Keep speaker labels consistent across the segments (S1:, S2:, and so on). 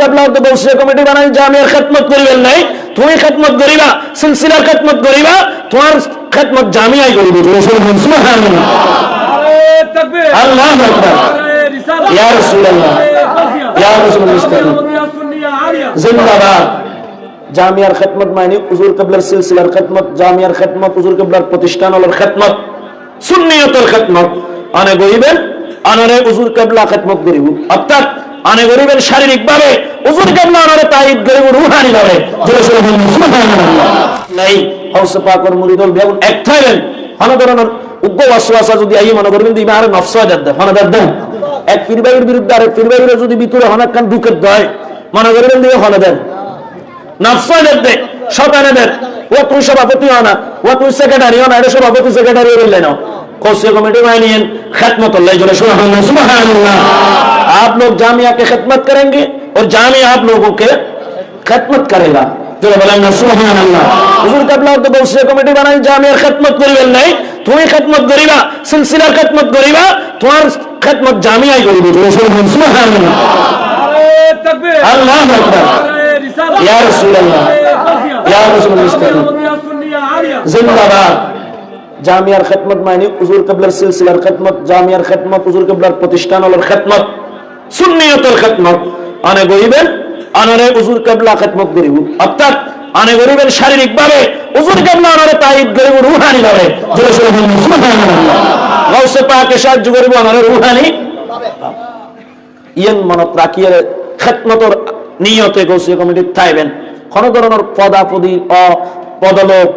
S1: কাবলা তো বলছে কমিটি বানাই জামিয়ার খেদমত করিবেন নাই, তুমি খেদমত করিবা, সিলসিলার খেদমত করিবা, তোমার খেদমত জামিয়াই করিবে। সুবহানাল্লাহ, আল্লাহু আকবার, ইয়া রাসূলুল্লাহ, ইয়া রাসূলুল্লাহ, জিন্দাবাদ। জামিয়ার খেদমত মানে হুজুর কিবলার সিলসিলার খেদমত, জামিয়ার খেদমত হুজুর কিবলার প্রতিষ্ঠানের খেদমত, সুন্নিয়তের খেদমত। আনে গরিবেন আনারে হুজুর কিবলা খেদমত করিব, অর্থাৎ আনে গরিবেন শারীরিক ভাবে, হুজুর কিবলা আনারে তাইদ করিব রূহানি ভাবে। জোরে জোরে বলুন সুবহানাল্লাহ। নাই হাউস পাকের মুরিদল বেগুন এক থাইলেন হানা ধরনের উগ্র ওয়াসওয়াসা যদি আই মনে করবেন দিবা আর নফস হাজার দেন হানা দেন এক পীরবাইয়ের বিরুদ্ধে আরেক পীরবাইয়ের যদি ভিতরে হানাক কান ঢুকে দেয় মনে করবেন দিয়ে হানা দেন নফস হাজার দেন শয়তানে দেন। ও তুই সভাপতি হনা, ও তুই সেক্রেটারি হনা, এটা সভাপতি সেক্রেটারি বললেন না कौसे कमेटी में नहीं खिदमत सुबहानल्लाह। आप लोग जामिया की खिदमत करेंगे और जामिया आप लोगों के खिदमत करेगा। जो बोलेंगे सुबहानल्लाह। हुजूर किबला तो कौसे कमेटी बनाई जामिया खिदमत करिबेन नहीं, তুমি खिदमत करिबा, सिलसिलार खिदमत करिबा, তোমার खिदमत জামিয়াই করিবে। সুবহানাল্লাহ, আল্লাহু আকবার, ইয়া রাসূলুল্লাহ, ইয়া রাসূলুল্লাহ, জিন্দাবাদ। জামিয়ার খেদমত মানে হুজুর কিবলার সিলসিলার খেদমত, জামিয়ার খেদমত হুজুর কিবলার প্রতিষ্ঠানের খেদমত, সুন্নিয়তের খেদমত। আনে গরিবেন আনারে হুজুর কিবলা খেদমত করিব, অর্থাৎ আনে গরিবেন শারীরিক ভাবে, হুজুর কিবলা আনারে তাইদ করিব রূহানি ভাবে। জোরে জোরে বলুন সুবহানাল্লাহ। গাউসে পাকে সাহায্য করিব আনারে রূহানি ইয়েন মনত রাখিয়ে খেদমতের নিয়তে গাউসে কমিটি থাইবেন। কোন ধরনের পদাপদি পদলোক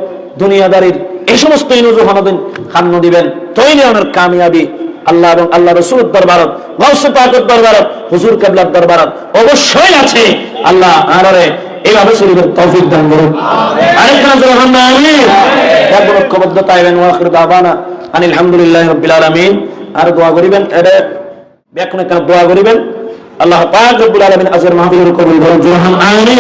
S1: দুনিয়াদারির এই সমস্ত ইনুজুহানদিন খান্ন দিবেন তৈরি অনেক কামিয়াবি আল্লাহ এবং আল্লাহ রাসূলের দরবারত, গাউসে পাকের দরবারত, হুজুর কিবলার দরবারত অবশ্যই আছে। আল্লাহ আনারে এইভাবে শরীরের তৌফিক দান করুন। আরেকখানা জোরে বলুন আমিন। একবার ঐক্যবদ্ধ তাইবেন। ওয়া আখিরু দাওয়ানা আনিল হামদুলিল্লাহি রাব্বিল আলামিন। আর দোয়া করিবেন, এটা ব্যাকুন একটা দোয়া করিবেন। আল্লাহ পাক রব্বুল আলামিন আজকের মাহফিলের কবুল করুন। জোরে আমিন।